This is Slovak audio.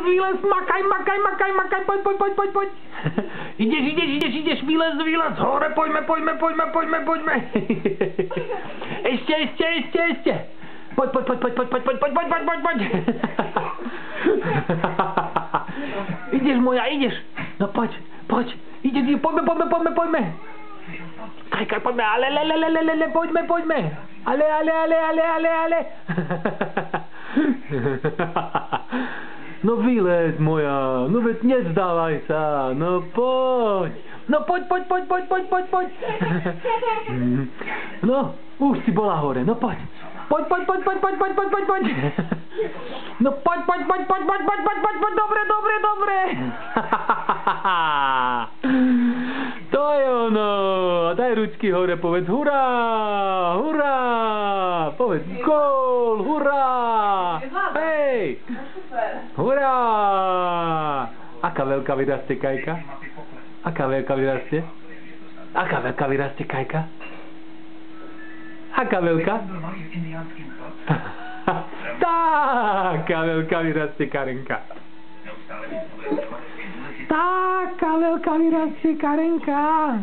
vylez, makaj, poď. Ideš, vylez, hore, poďme. Ešte. Poď. Ideš moja, ideš. No poď. Ideš, poďme. Kajka, poďme, ale, poďme. Ale. No vylez moja, no veď nezdávaj sa, no poď. No poď. No, už si bola hore, no poď. Poď. No poď, dobre. To je ono. Daj ručky hore, povedz hurá. Povedz gól, hurá. Hej. Hurá. Aká veľká vyrastie Kajka? Aká veľká vyrastie Kajka? Aká veľká? Taká veľká vyrastie Karenka. Taká veľká vyrastie Karenka.